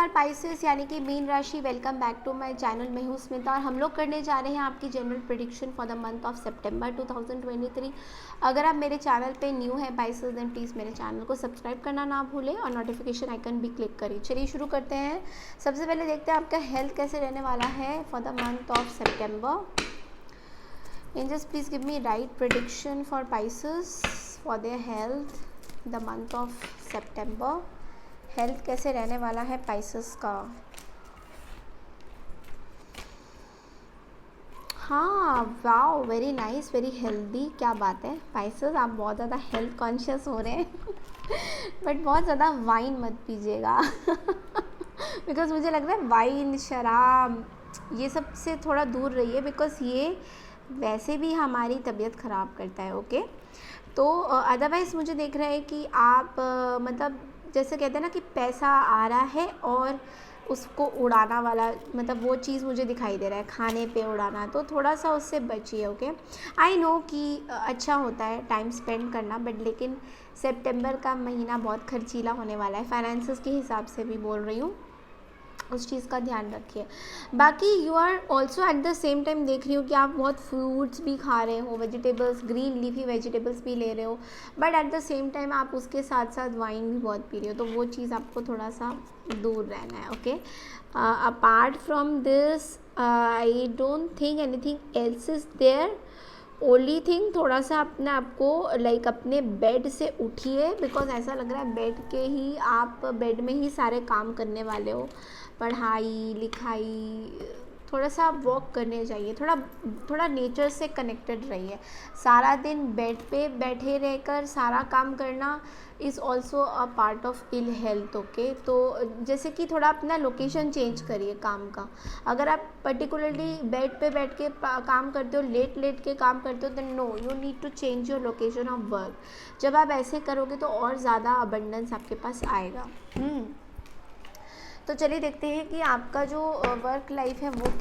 नमस्कार पाइसेस यानी कि मीन राशि, welcome back to my channel. मैं हूँ स्मिता और हम लोग करने जा रहे हैं आपकी general prediction for the month of September 2023। अगर आप मेरे चैनल पे न्यू है पाइसेस देन प्लीज़ मेरे चैनल को सब्सक्राइब करना ना भूलें और नोटिफिकेशन आइकन भी क्लिक करिए। चलिए शुरू करते हैं। सबसे पहले देखते हैं आपका हेल्थ कैसे रहने वाला है for the month of September. Angels please give me right prediction for Pisces for their health the month of September. Health कैसे रहने वाला है पाइसेस का। हाँ, wow, very nice, very healthy. क्या बात है पाइसेस, आप बहुत ज़्यादा हेल्थ कॉन्शियस हो रहे हैं बट बहुत ज़्यादा वाइन मत पीजिएगा बिकॉज मुझे लग रहा है वाइन, शराब, ये सब से थोड़ा दूर रहिए बिकॉज ये वैसे भी हमारी तबीयत ख़राब करता है। ओके, तो अदरवाइज़ मुझे देख रहा है कि आप मतलब जैसे कहते हैं ना कि पैसा आ रहा है और उसको उड़ाना वाला, मतलब वो चीज़ मुझे दिखाई दे रहा है, खाने पे उड़ाना, तो थोड़ा सा उससे बचिए। ओके, आई नो कि अच्छा होता है टाइम स्पेंड करना, बट लेकिन सितंबर का महीना बहुत खर्चीला होने वाला है, फाइनेंसेस के हिसाब से भी बोल रही हूँ, उस चीज़ का ध्यान रखिए। बाकी you are also at the same time देख रही हूँ कि आप बहुत फ्रूट्स भी खा रहे हो, वेजिटेबल्स, ग्रीन लीफी वेजिटेबल्स भी ले रहे हो, but at the same time आप उसके साथ साथ वाइन भी बहुत पी रहे हो, तो वो चीज़ आपको थोड़ा सा दूर रहना है। Okay, apart from this I don't think anything else is there. Only thing, थोड़ा सा अपने आपको लाइक अपने बेड से उठिए बिकॉज ऐसा लग रहा है बेड के ही आप बेड में ही सारे काम करने वाले हो, पढ़ाई लिखाई, थोड़ा सा वॉक करने जाइए, थोड़ा थोड़ा नेचर से कनेक्टेड रहिए। सारा दिन बेड पे बैठे रहकर सारा काम करना is also a part of ill health. Okay, तो जैसे कि थोड़ा अपना लोकेशन चेंज करिए काम का। अगर आप पर्टिकुलरली बेड पे बैठ के काम करते हो, लेट लेट के काम करते हो, then no, you need to change your location of work. जब आप ऐसे करोगे तो और ज़्यादा अबंडेंस आपके पास आएगा। तो चलिए देखते हैं कि आपका जो वर्क लाइफ है वो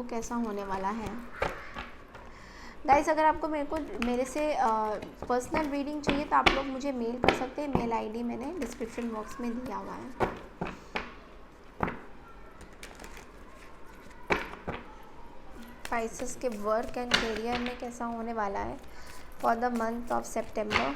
कैसा होने वाला है। गाइस, अगर आपको मेरे से पर्सनल रीडिंग चाहिए तो आप लोग मुझे मेल कर सकते हैं। मेल आईडी मैंने डिस्क्रिप्शन बॉक्स में दिया हुआ है। पाइसेस के वर्क एंड करियर में कैसा होने वाला है for the month of September.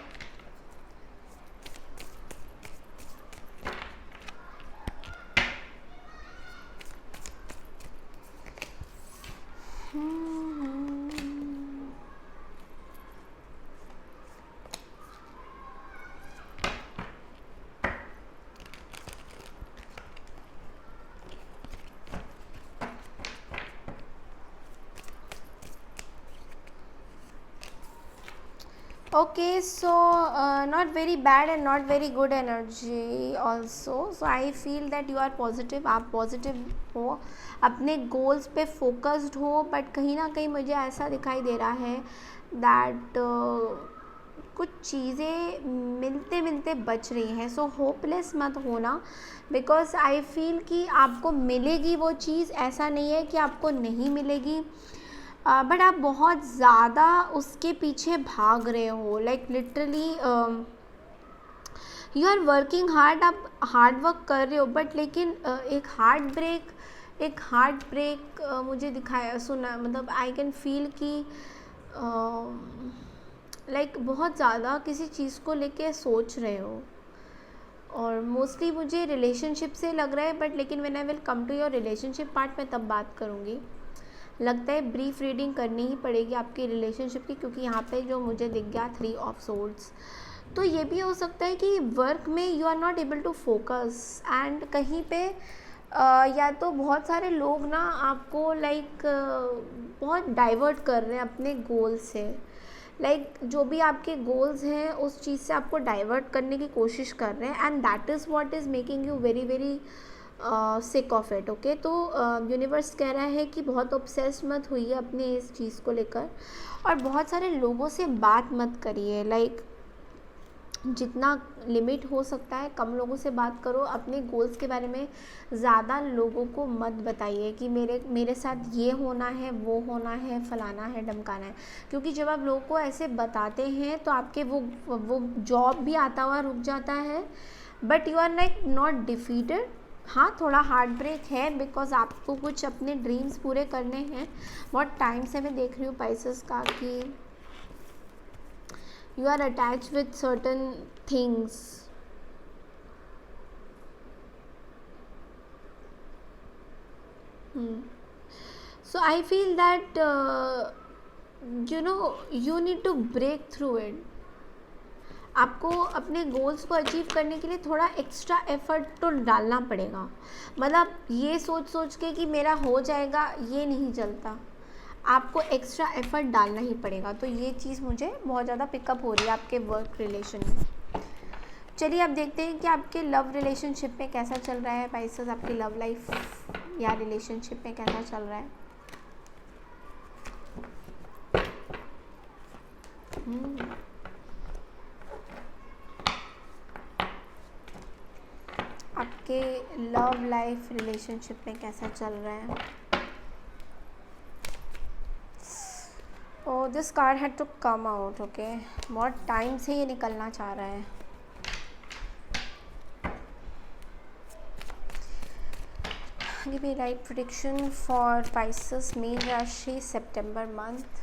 Okay, so not very bad and not very good energy also. So I feel that you are positive. आप पॉजिटिव हो, अपने गोल्स पे फोकस्ड हो, बट कहीं ना कहीं मुझे ऐसा दिखाई दे रहा है दैट कुछ चीज़ें मिलते मिलते बच रही हैं। सो होपलेस मत होना बिकॉज आई फील कि आपको मिलेगी वो चीज़, ऐसा नहीं है कि आपको नहीं मिलेगी, बट आप बहुत ज़्यादा उसके पीछे भाग रहे हो। Like literally you are working hard, आप हार्ड वर्क कर रहे हो, बट लेकिन एक हार्ट ब्रेक मुझे दिखाया सुना, मतलब आई कैन फील कि लाइक बहुत ज़्यादा किसी चीज़ को लेके सोच रहे हो, और मोस्टली मुझे रिलेशनशिप से लग रहा है, बट लेकिन when I will come to your relationship part मैं तब बात करूँगी। लगता है ब्रीफ रीडिंग करनी ही पड़ेगी आपकी रिलेशनशिप की, क्योंकि यहाँ पे जो मुझे दिख गया 3 ऑफ सोर्ड्स, तो ये भी हो सकता है कि वर्क में you are not able to focus and कहीं पे या तो बहुत सारे लोग ना आपको लाइक बहुत डाइवर्ट कर रहे हैं अपने गोल से। लाइक जो भी आपके गोल्स हैं उस चीज़ से आपको डाइवर्ट करने की कोशिश कर रहे हैं, and that is what is making you very very sick of it. Okay, तो यूनिवर्स कह रहा है कि बहुत ऑब्सेस्ड मत होइए अपने इस चीज़ को लेकर, और बहुत सारे लोगों से बात मत करिए। लाइक जितना लिमिट हो सकता है कम लोगों से बात करो, अपने गोल्स के बारे में ज़्यादा लोगों को मत बताइए कि मेरे साथ ये होना है, वो होना है, फलाना है, ढमकाना है, क्योंकि जब आप लोगों को ऐसे बताते हैं तो आपके वो जॉब भी आता हुआ रुक जाता है, but you are like not defeated, हाँ, थोड़ा हार्ट ब्रेक है बिकॉज आपको कुछ अपने ड्रीम्स पूरे करने हैं। बहुत टाइम से मैं देख रही हूँ पाइसेस का कि you are attach with certain things. So I feel that you need to break through it. आपको अपने गोल्स को अचीव करने के लिए थोड़ा एक्स्ट्रा एफर्ट तो डालना पड़ेगा। मतलब ये सोच सोच के कि मेरा हो जाएगा, ये नहीं चलता, आपको एक्स्ट्रा एफर्ट डालना ही पड़ेगा। तो ये चीज़ मुझे बहुत ज़्यादा पिकअप हो रही है आपके वर्क रिलेशन में। चलिए अब देखते हैं कि आपके लव रिलेशनशिप में कैसा चल रहा है पाइसेस। आपकी लव लाइफ या रिलेशनशिप में कैसा चल रहा है। आपके लव लाइफ रिलेशनशिप में कैसा चल रहा है। Oh, this card had to come out. Okay, बहुत टाइम से ये निकलना चाह रहा है। Give me right prediction for Pisces मीन राशि सितंबर मंथ।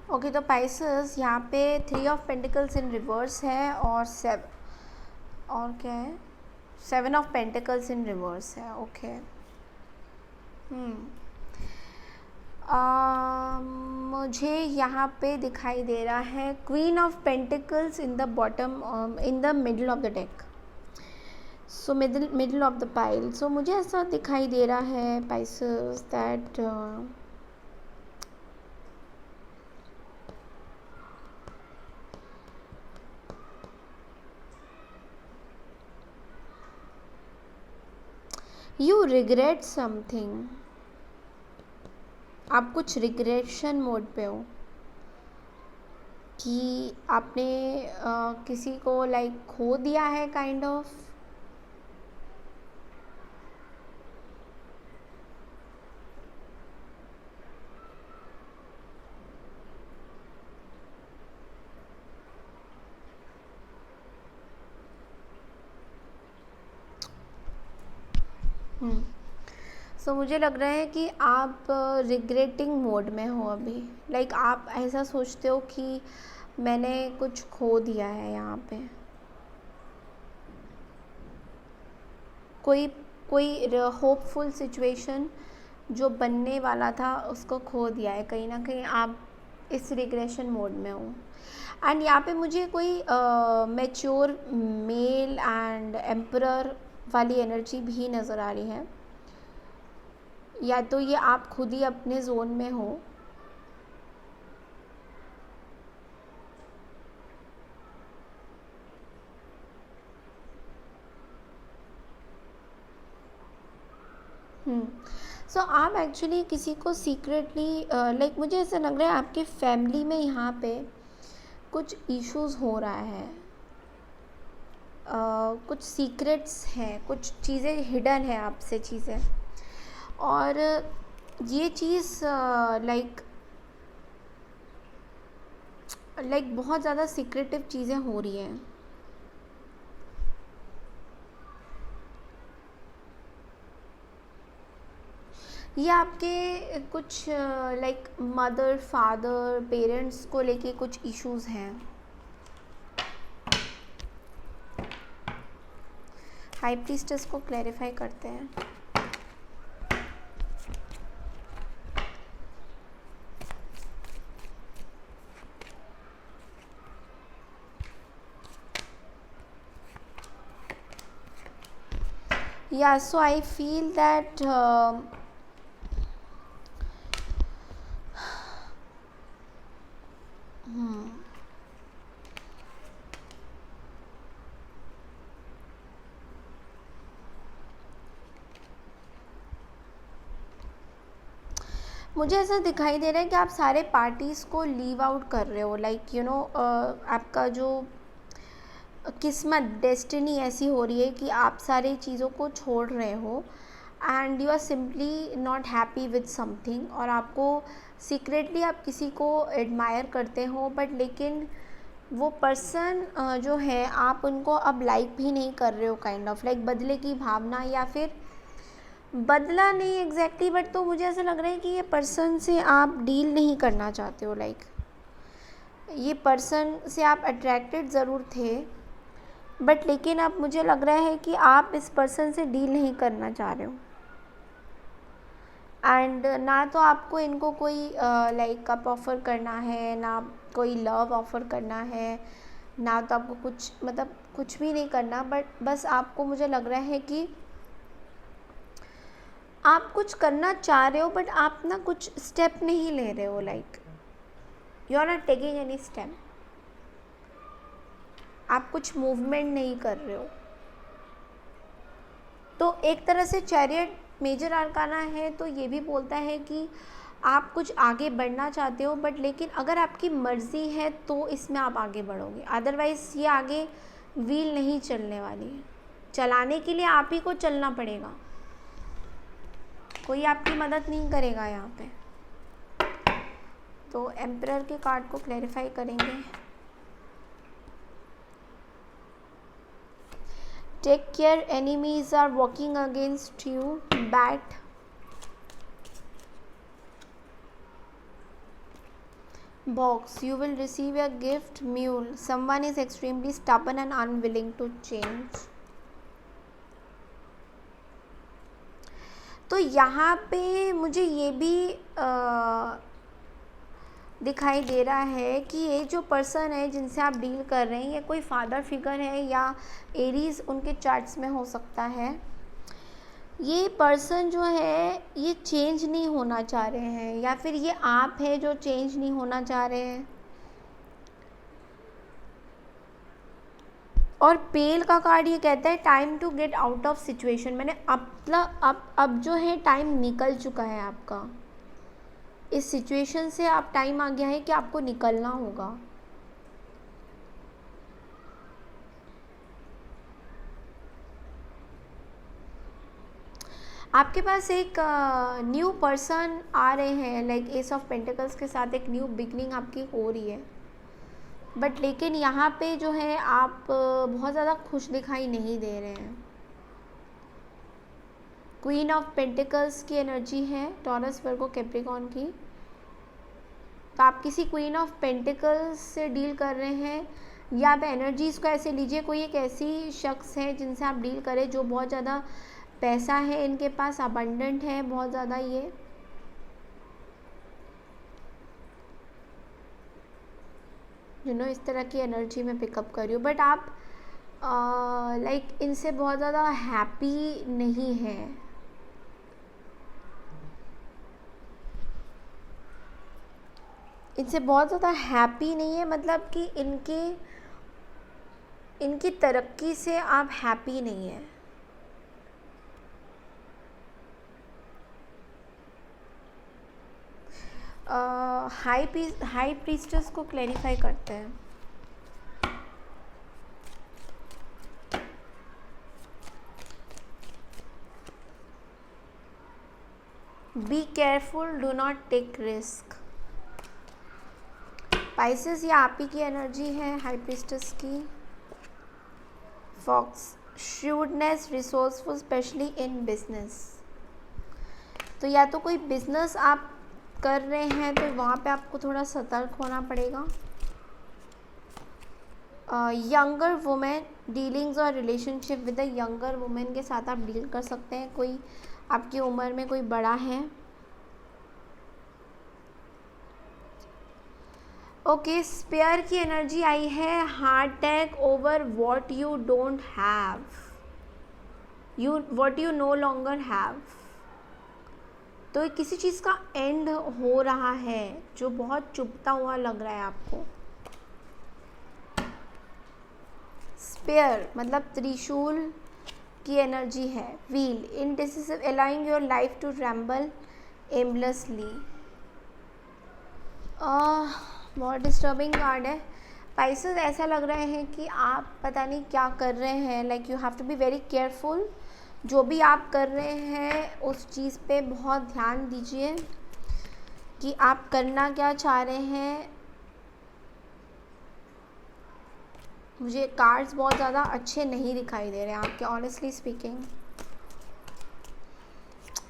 ओके, तो पाइसेस यहाँ पे 3 ऑफ पेंटिकल्स इन रिवर्स है और क्या है, 7 ऑफ पेंटिकल्स इन रिवर्स है। ओके, मुझे यहाँ पे दिखाई दे रहा है queen of pentacles in the bottom, in the middle of the deck. So middle of the pile. So मुझे ऐसा दिखाई दे रहा है Pisces that you regret something. आप कुछ रिग्रेशन मोड पे हो कि आपने किसी को लाइक खो दिया है काइंड ऑफ। सो मुझे लग रहा है कि आप रिग्रेटिंग मोड में हो अभी। लाइक आप ऐसा सोचते हो कि मैंने कुछ खो दिया है यहाँ पे। कोई होपफुल सिचुएशन जो बनने वाला था उसको खो दिया है। कहीं ना कहीं आप इस रिग्रेशन मोड में हो। एंड यहाँ पे मुझे कोई मैच्योर मेल एंड एम्परर वाली एनर्जी भी नज़र आ रही है। या तो ये आप खुद ही अपने जोन में हो। सो आप एक्चुअली किसी को सीक्रेटली लाइक मुझे ऐसा लग रहा है आपके फैमिली में यहाँ पे कुछ इश्यूज हो रहा है। कुछ सीक्रेट्स हैं, कुछ चीज़ें हिडन है आपसे चीज़ें। और ये चीज़ लाइक बहुत ज़्यादा सीक्रेटिव चीज़ें हो रही हैं। ये आपके कुछ लाइक मदर फादर पेरेंट्स को लेके कुछ इश्यूज हैं। हाई प्रीस्टेस को क्लैरिफाई करते हैं। या सो आई फील दैट मुझे ऐसा दिखाई दे रहा है कि आप सारे पार्टीज़ को लीव आउट कर रहे हो, लाइक यू नो आपका जो किस्मत डेस्टिनी ऐसी हो रही है कि आप सारी चीज़ों को छोड़ रहे हो and you are simply not happy with something, और आपको सीक्रेटली आप किसी को एडमायर करते हो बट लेकिन वो पर्सन जो है आप उनको अब लाइक भी नहीं कर रहे हो, काइंड ऑफ लाइक बदले की भावना, या फिर बदला नहीं एग्जैक्टली बट तो मुझे ऐसा लग रहा है कि ये पर्सन से आप डील नहीं करना चाहते हो, लाइक ये पर्सन से आप अट्रैक्टेड ज़रूर थे बट लेकिन अब मुझे लग रहा है कि आप इस पर्सन से डील नहीं करना चाह रहे हो एंड ना तो आपको इनको कोई लाइक कप ऑफ़र करना है, ना कोई लव ऑफ़र करना है, ना तो आपको कुछ मतलब कुछ भी नहीं करना, बट बस आपको मुझे लग रहा है कि आप कुछ करना चाह रहे हो बट आप ना कुछ स्टेप नहीं ले रहे हो, like you are not taking any step, आप कुछ मूवमेंट नहीं कर रहे हो। तो एक तरह से चैरियट मेजर आर्काना है तो ये भी बोलता है कि आप कुछ आगे बढ़ना चाहते हो बट लेकिन अगर आपकी मर्ज़ी है तो इसमें आप आगे बढ़ोगे, अदरवाइज़ ये आगे व्हील नहीं चलने वाली है। चलाने के लिए आप ही को चलना पड़ेगा, कोई आपकी मदद नहीं करेगा यहाँ पे। तो एम्परर के कार्ड को क्लैरिफाई करेंगे। Take care, enemies are working against you, bat. Box, you will receive a gift, mule. Someone is extremely stubborn and unwilling to change. तो यहाँ पे मुझे ये भी दिखाई दे रहा है कि ये जो पर्सन है जिनसे आप डील कर रहे हैं ये कोई फादर फिगर है या एरीज उनके चार्ट्स में हो सकता है। ये पर्सन जो है ये चेंज नहीं होना चाह रहे हैं या फिर ये आप है जो चेंज नहीं होना चाह रहे हैं। और पेल का कार्ड ये कहता है time to get out of situation, मैंने अब जो है टाइम निकल चुका है आपका, इस सिचुएशन से आप टाइम आ गया है कि आपको निकलना होगा। आपके पास एक न्यू पर्सन आ रहे हैं, लाइक एस ऑफ पेंटिकल्स के साथ एक न्यू बिगनिंग आपकी हो रही है, बट लेकिन यहाँ पे जो है आप बहुत ज़्यादा खुश दिखाई नहीं दे रहे हैं। क्वीन ऑफ पेंटिकल्स की एनर्जी है टॉरस वर्गो कैप्रिकॉर्न की, तो आप किसी क्वीन ऑफ पेंटिकल्स से डील कर रहे हैं या आप एनर्जीज़ को ऐसे लीजिए कोई एक ऐसी शख्स है जिनसे आप डील करें जो बहुत ज़्यादा पैसा है इनके पास, अबंडेंट है बहुत ज़्यादा, ये इस तरह की एनर्जी में पिकअप कर रही हूँ, बट आप लाइक इनसे बहुत ज़्यादा हैप्पी नहीं है। इनसे बहुत ज़्यादा हैप्पी नहीं है, मतलब कि इनकी तरक्की से आप हैप्पी नहीं है। हाई प्रीस्टेस को क्लैरिफाई करते हैं। Be careful, do not take risk. Pisces ये आप ही की एनर्जी है हाई प्रीस्टेस की। Fox, shrewdness, resourceful specially in business. तो या तो कोई बिजनेस आप कर रहे हैं तो वहाँ पे आपको थोड़ा सतर्क होना पड़ेगा। यंगर वुमेन, डीलिंग्स और relationship with a younger women के साथ आप डील कर सकते हैं, कोई आपकी उम्र में कोई बड़ा है। ओके, स्पेयर की एनर्जी आई है heart attack over what you don't have. what you no longer have। तो किसी चीज़ का एंड हो रहा है जो बहुत चुभता हुआ लग रहा है आपको। स्पेयर मतलब त्रिशूल की एनर्जी है। Wheel indecisive allowing your life to ramble aimlessly. बहुत डिस्टर्बिंग कार्ड है। पाइसेस ऐसा लग रहे हैं कि आप पता नहीं क्या कर रहे हैं। Like you have to be very careful. जो भी आप कर रहे हैं उस चीज़ पे बहुत ध्यान दीजिए कि आप करना क्या चाह रहे हैं। मुझे कार्ड्स बहुत ज़्यादा अच्छे नहीं दिखाई दे रहे हैं आपके, ऑनेस्टली स्पीकिंग।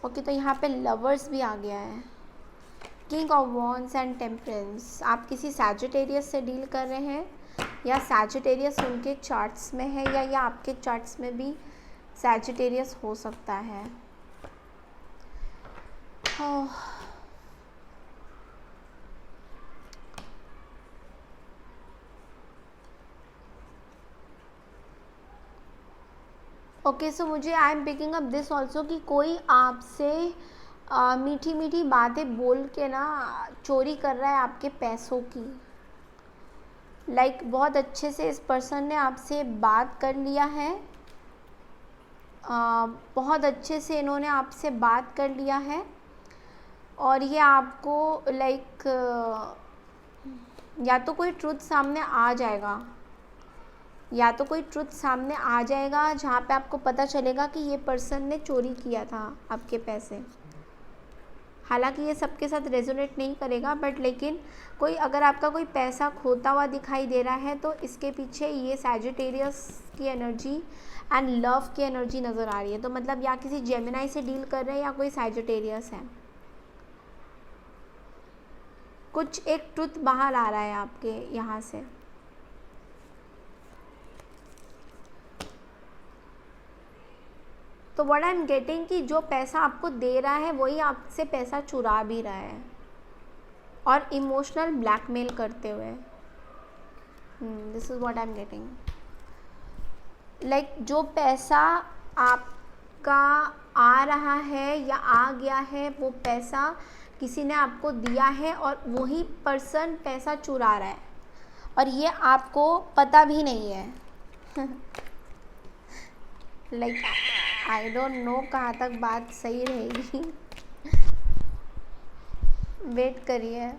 ओके, तो यहाँ पे लवर्स भी आ गया है। King of wands and temperance. आप किसी सैजिटेरियस से डील कर रहे हैं या सैजिटेरियस उनके चार्ट्स में है या आपके चार्ट्स में भी सैजिटेरियस हो सकता है। ओके, सो मुझे I am picking up this also कि कोई आपसे मीठी मीठी बातें बोल के ना चोरी कर रहा है आपके पैसों की। लाइक बहुत अच्छे से इस पर्सन ने आपसे बात कर लिया है। बहुत अच्छे से इन्होंने आपसे बात कर लिया है और ये आपको लाइक या तो कोई ट्रुथ सामने आ जाएगा जहाँ पे आपको पता चलेगा कि ये पर्सन ने चोरी किया था आपके पैसे। हालांकि ये सबके साथ रेजोनेट नहीं करेगा, बट लेकिन कोई अगर आपका कोई पैसा खोता हुआ दिखाई दे रहा है तो इसके पीछे ये सैजिटेरियस की एनर्जी एंड लव की एनर्जी नज़र आ रही है। तो मतलब या किसी जेमिनाई से डील कर रहे हैं या कोई सैजिटेरियस है। कुछ एक ट्रुथ बाहर आ रहा है आपके यहाँ से। तो व्हाट आई एम गेटिंग कि जो पैसा आपको दे रहा है वही आपसे पैसा चुरा भी रहा है और इमोशनल ब्लैकमेल करते हुए। This is what I am getting. Like जो पैसा आपका आ रहा है या आ गया है वो पैसा किसी ने आपको दिया है और वही पर्सन पैसा चुरा रहा है और ये आपको पता भी नहीं है। लाइक आई डोंट नो कहाँ तक बात सही रहेगी। वेट करिए।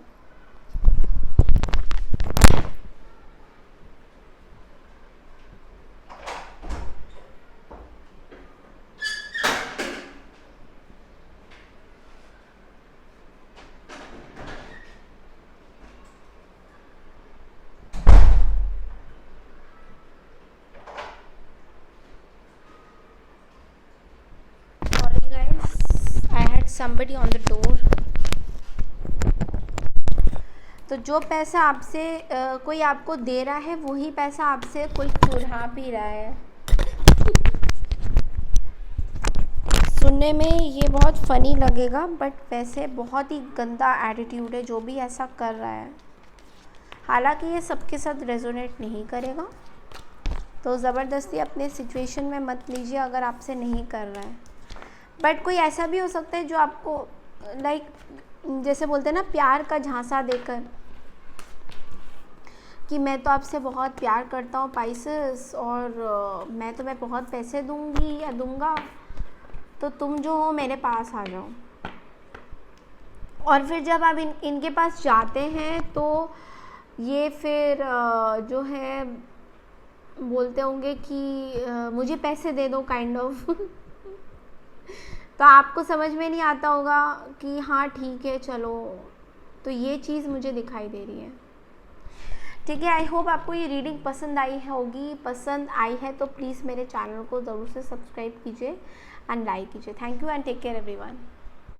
somebody on the door। तो जो पैसा आपसे कोई आपको दे रहा है वही पैसा आपसे कोई चुरा भी रहा है। सुनने में ये बहुत फ़नी लगेगा बट वैसे बहुत ही गंदा एटीट्यूड है जो भी ऐसा कर रहा है। हालांकि ये सबके साथ रेजोनेट नहीं करेगा, तो ज़बरदस्ती अपने सिचुएशन में मत लीजिए अगर आपसे नहीं कर रहा है। बट कोई ऐसा भी हो सकता है जो आपको लाइक जैसे बोलते हैं ना प्यार का झांसा देकर कि मैं तो आपसे बहुत प्यार करता हूँ पाइसेस और मैं तुम्हें बहुत पैसे दूंगी या दूंगा, तो तुम जो हो मेरे पास आ जाओ। और फिर जब आप इनके पास जाते हैं तो ये फिर जो है बोलते होंगे कि मुझे पैसे दे दो काइंड ऑफ। तो आपको समझ में नहीं आता होगा कि हाँ ठीक है चलो। तो ये चीज़ मुझे दिखाई दे रही है। ठीक है, आई होप आपको ये रीडिंग पसंद आई होगी। पसंद आई है तो प्लीज़ मेरे चैनल को ज़रूर से सब्सक्राइब कीजिए एंड लाइक कीजिए। Thank you and take care everyone.